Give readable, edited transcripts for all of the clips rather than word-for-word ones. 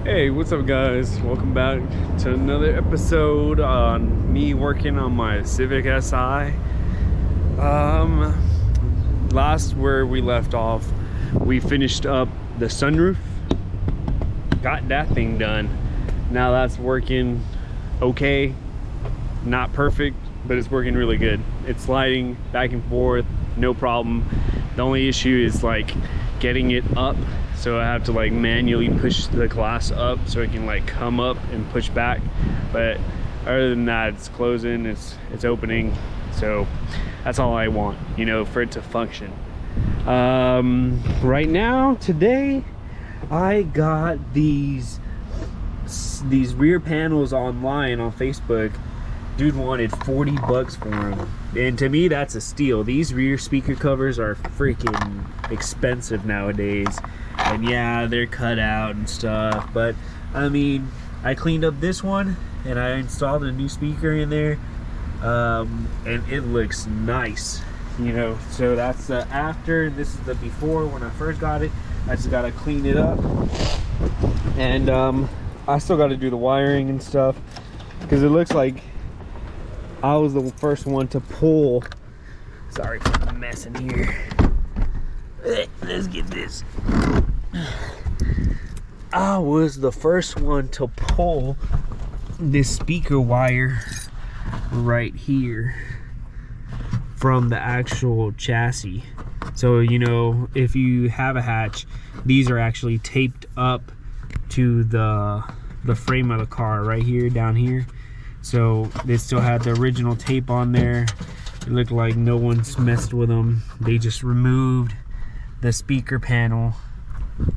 Hey, what's up guys? Welcome back to another episode on me working on my Civic Si. Last where we left off, we finished up the sunroof, got that thing done. Now that's working okay, not perfect, but it's working really good. It's sliding back and forth, no problem. The only issue is like getting it up, so I have to like manually push the glass up so it can like come up and push back. But other than that, it's closing, it's opening, so that's all I want, you know, for it to function. Right now, today, I got these rear panels online on Facebook. Dude wanted 40 bucks for them, and to me that's a steal. These rear speaker covers are freaking expensive nowadays, and yeah, they're cut out and stuff, but I mean, I cleaned up this one and I installed a new speaker in there, and it looks nice, you know. So that's the after, this is the before. When I first got it, I just gotta clean it up, and I still got to do the wiring and stuff, because it looks like I was the first one to pull. Sorry for the mess in here. Let's get this. I was the first one to pull this speaker wire right here from the actual chassis. So, you know, if you have a hatch, these are actually taped up to the frame of the car right here, down here. So they still had the original tape on there. It looked like no one's messed with them. They just removed the speaker panel,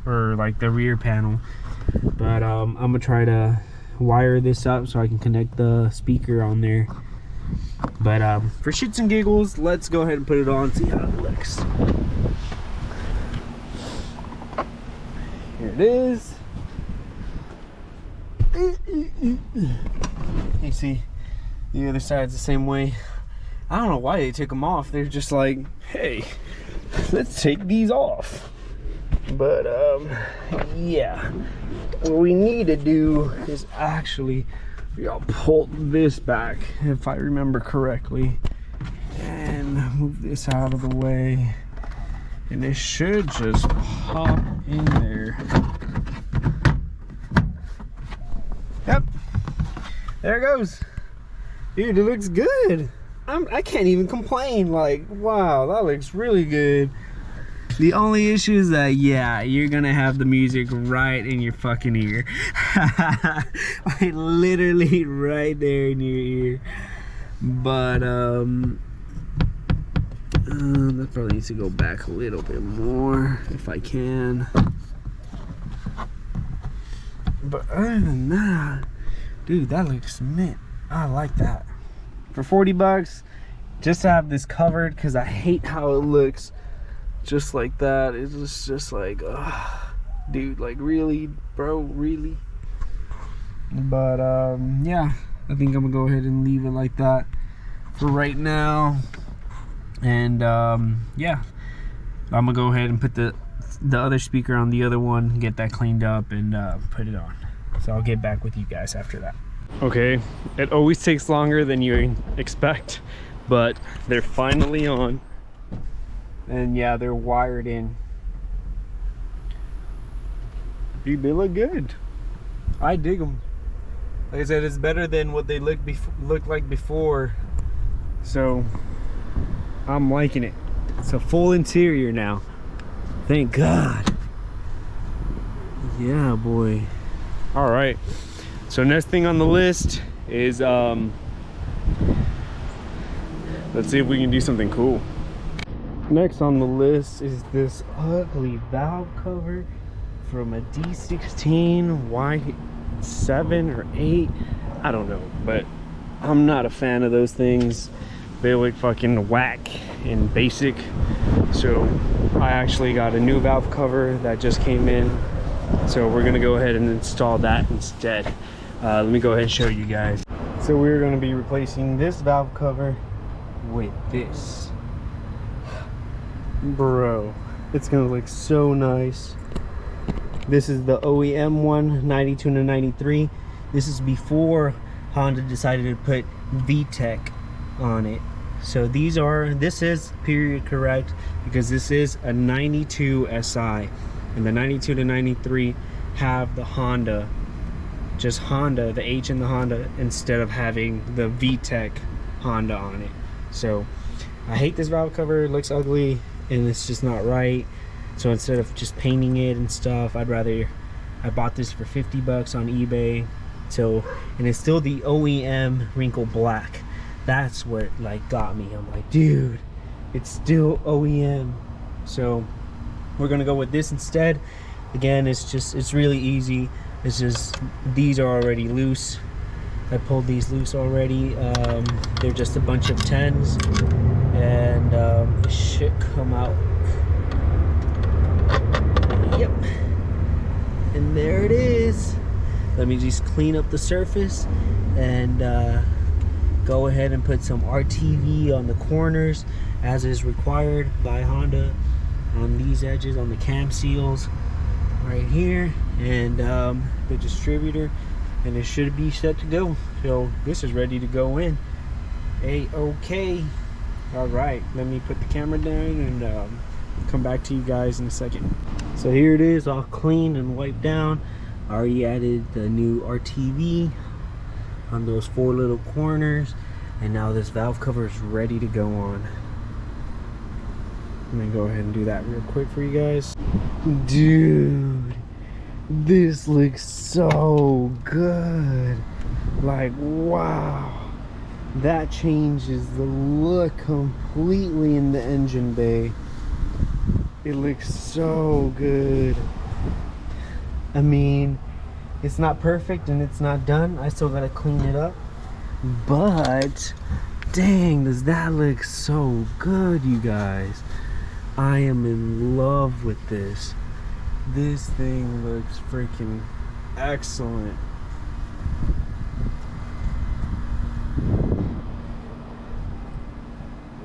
or like the rear panel. But I'm gonna try to wire this up so I can connect the speaker on there. But for shits and giggles, let's go ahead and put it on, see how it looks. Here it is. You see the other side's the same way. I don't know why they took them off. They're just like, hey, let's take these off. But yeah, what we need to do is actually, I'll pull this back if I remember correctly, and move this out of the way, and it should just pop in there. Yep, there it goes. Dude, it looks good. I can't even complain. Like, wow, that looks really good. The only issue is that, yeah, you're gonna have the music right in your fucking ear. Like, literally right there in your ear. But that probably needs to go back a little bit more if I can. But other than that, dude, that looks mint. I like that. For 40 bucks, just to have this covered, because I hate how it looks just like that. It's just like, dude, like, really, bro, really? But yeah, I think I'm gonna go ahead and leave it like that for right now. And yeah, I'm gonna go ahead and put the other speaker on the other one, get that cleaned up, and put it on. So I'll get back with you guys after that. Okay, it always takes longer than you expect, but they're finally on. And yeah, they're wired in. Dude, they look good. I dig them. Like I said, it's better than what they looked like before. So I'm liking it. It's a full interior now. Thank God. Yeah, boy. All right. So next thing on the list is let's see if we can do something cool. Next on the list is this ugly valve cover from a D16 Y7 or 8. I don't know, but I'm not a fan of those things. They look fucking whack and basic. So I actually got a new valve cover that just came in. So we're gonna go ahead and install that instead. Let me go ahead and show you guys. So we're gonna be replacing this valve cover with this. Bro, it's gonna look so nice. This is the OEM one, 92 to 93. This is before Honda decided to put VTEC on it. So this is period correct, because this is a 92 SI, and the 92 to 93 have the Honda, just Honda, the H in the Honda, instead of having the VTEC Honda on it. So I hate this valve cover. It looks ugly and it's just not right. So instead of just painting it and stuff, I bought this for 50 bucks on eBay. So, and it's still the OEM wrinkle black. That's what like got me. I'm like, dude, it's still OEM. So we're gonna go with this instead. Again, it's really easy. It's just, these are already loose. I pulled these loose already. They're just a bunch of 10s, and it should come out. Yep, and there it is. Let me just clean up the surface and go ahead and put some RTV on the corners as is required by Honda, on these edges, on the cam seals right here, and the distributor, and it should be set to go. So this is ready to go in. A-okay. All right, let me put the camera down and come back to you guys in a second. So here it is, all clean and wiped down. I already added the new RTV on those 4 little corners, and now this valve cover is ready to go on. I'm gonna go ahead and do that real quick for you guys. Dude, this looks so good. Like, wow, that changes the look completely in the engine bay. It looks so good. I mean, it's not perfect and it's not done. I still gotta clean it up, but dang, does that look so good, you guys. I am in love with this. This thing looks freaking excellent.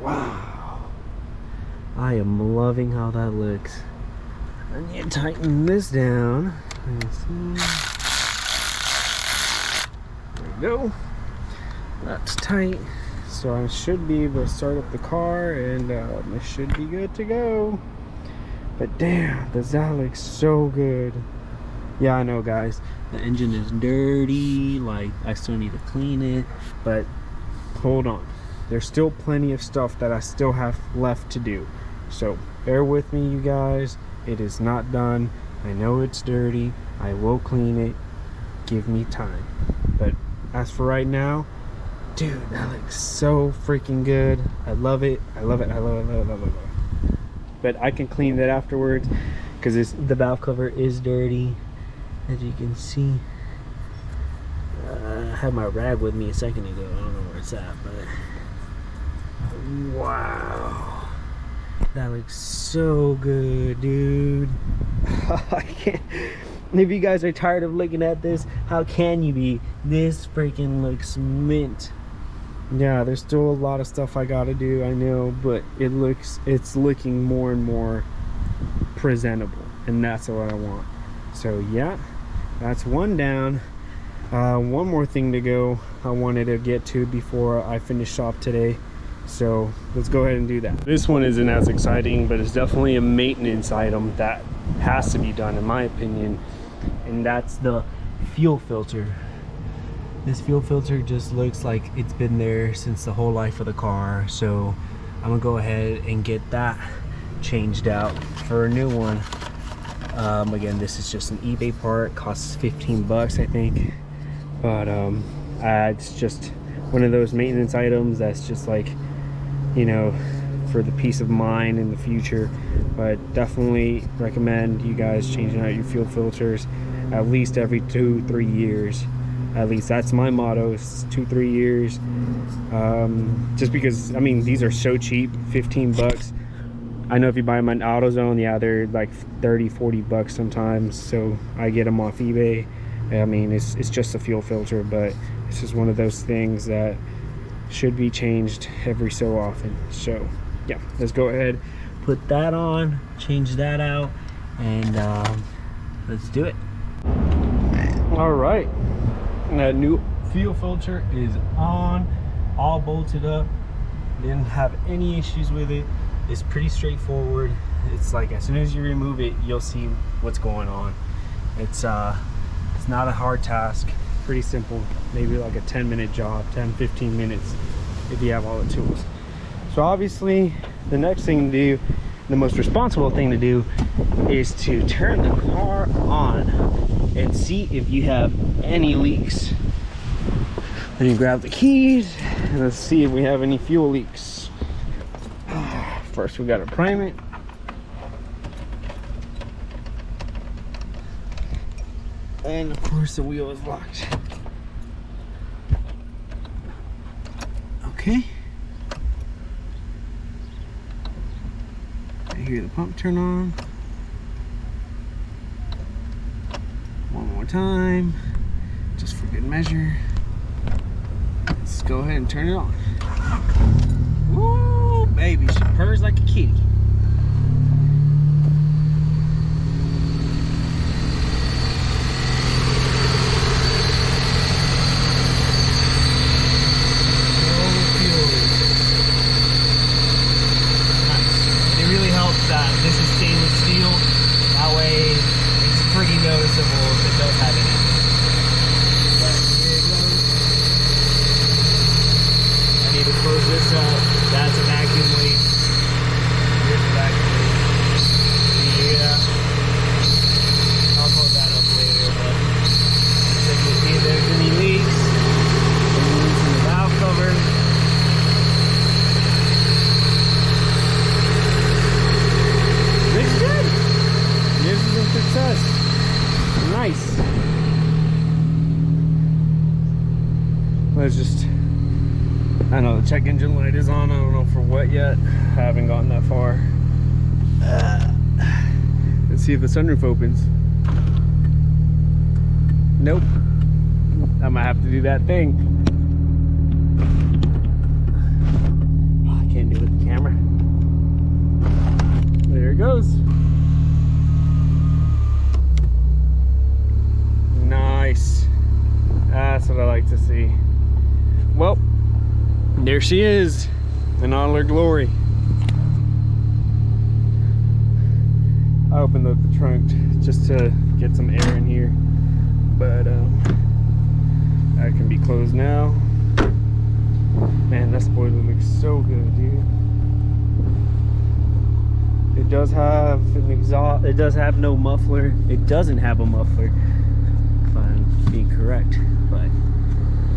Wow, I am loving how that looks. I need to tighten this down. Let's see. There we go. That's tight. So I should be able to start up the car, and it should be good to go. But damn, does that look so good. Yeah, I know, guys, the engine is dirty. Like, I still need to clean it, but hold on, there's still plenty of stuff that I still have left to do. So bear with me, you guys. It is not done. I know it's dirty. I will clean it. Give me time. But as for right now, dude, that looks so freaking good. I love it. I love it. I love it. I love it. I love it. But I can clean that afterwards, because the valve cover is dirty, as you can see. I had my rag with me a second ago. I don't know where it's at, but wow, that looks so good, dude. I can't. If you guys are tired of looking at this, how can you be? This freaking looks mint. Yeah, there's still a lot of stuff I gotta do, I know, but it's looking more and more presentable, and that's what I want. So yeah, that's one down. One more thing to go I wanted to get to before I finish up today, so let's go ahead and do that. This one isn't as exciting, but it's definitely a maintenance item that has to be done, in my opinion, and that's the fuel filter. This fuel filter just looks like it's been there since the whole life of the car, so I'm gonna go ahead and get that changed out for a new one. Again, this is just an eBay part, costs 15 bucks I think, but it's just one of those maintenance items that's just like, you know, for the peace of mind in the future. But definitely recommend you guys changing out your fuel filters at least every 2-3 years. At least that's my motto, is 2-3 years. Just because, I mean, these are so cheap, 15 bucks. I know if you buy them on AutoZone, yeah, they're like 30-40 bucks sometimes, so I get them off eBay. I mean, it's just a fuel filter, but it's just one of those things that should be changed every so often. So yeah, let's go ahead, put that on, change that out, and let's do it. All right, that new fuel filter is on, all bolted up. Didn't have any issues with it. It's pretty straightforward. It's like as soon as you remove it, you'll see what's going on. It's not a hard task, pretty simple. Maybe like a 10-minute job, 10-15 minutes if you have all the tools. So obviously the next thing to do, the most responsible thing to do, is to turn the car on and see if you have any leaks. Then you grab the keys and let's see if we have any fuel leaks. First we gotta prime it. And of course the wheel is locked. Okay. I hear the pump turn on. One more time, just for good measure. Let's go ahead and turn it on. Woo, baby, she purrs like a kitty. This is stainless steel. That way it's pretty noticeable if it does have any. But here it goes. I need to close this up. That's a vacuum leak. Here's the vacuum leak. Yeah. I'll close that up later, but if you see there's any leaks, loosen the valve cover. Success. Nice. Let's just, I know the check engine light is on. I don't know for what yet. I haven't gotten that far. Let's see if the sunroof opens. Nope. I might have to do that thing. Oh, I can't do it with the camera. There it goes. Nice. That's what I like to see. Well, there she is in all her glory. I opened up the trunk just to get some air in here, but that can be closed now. Man, that spoiler looks so good, dude. It does have an exhaust. It does have no muffler. It doesn't have a muffler. Being correct, but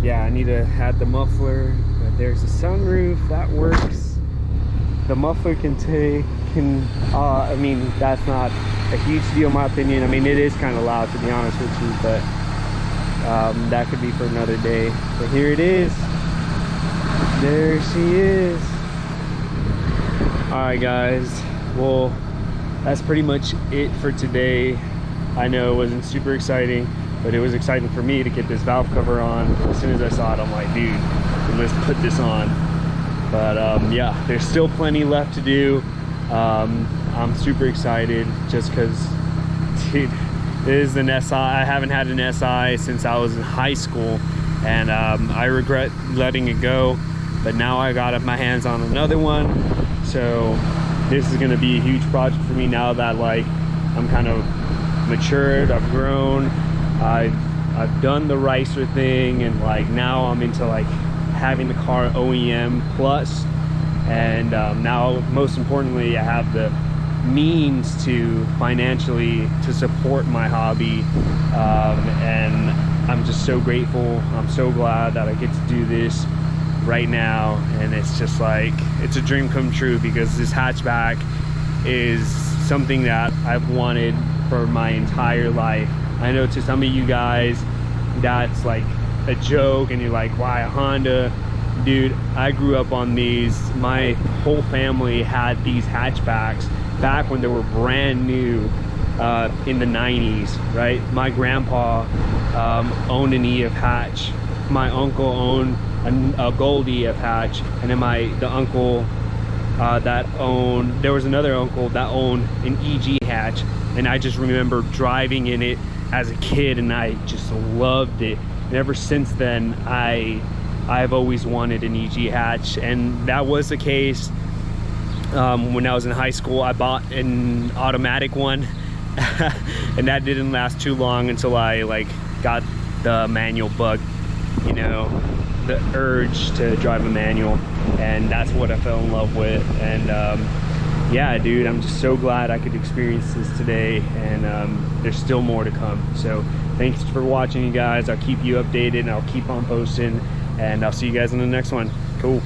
yeah, I need to add the muffler. But there's a sunroof that works. The muffler can I mean, that's not a huge deal in my opinion. I mean, it is kind of loud to be honest with you, but that could be for another day. But here it is. There she is. All right, guys. Well, that's pretty much it for today. I know it wasn't super exciting, but it was exciting for me to get this valve cover on. As soon as I saw it, I'm like, dude, let's put this on. But yeah, there's still plenty left to do. I'm super excited just because, dude, it is an SI. I haven't had an SI since I was in high school, and I regret letting it go. But now I got my hands on another one, so this is gonna be a huge project for me now that like I'm kind of matured, I've grown. I've done the Ricer thing, and like now I'm into like having the car OEM plus, and now most importantly I have the means to financially to support my hobby, and I'm just so grateful. I'm so glad that I get to do this right now, and it's just like it's a dream come true because this hatchback is something that I've wanted for my entire life. I know to some of you guys that's like a joke and you're like, why a Honda? Dude, I grew up on these. My whole family had these hatchbacks back when they were brand new in the 90s, right? My grandpa owned an EF hatch. My uncle owned a gold EF hatch, and then the uncle there was another uncle that owned an EG hatch, and I just remember driving in it as a kid, and I just loved it. And ever since then, I've always wanted an EG hatch, and that was the case. When I was in high school, I bought an automatic one, and that didn't last too long until I like got the manual bug, you know, the urge to drive a manual, and that's what I fell in love with. And yeah, dude, I'm just so glad I could experience this today, and there's still more to come. So thanks for watching, you guys. I'll keep you updated, and I'll keep on posting, and I'll see you guys in the next one. Cool.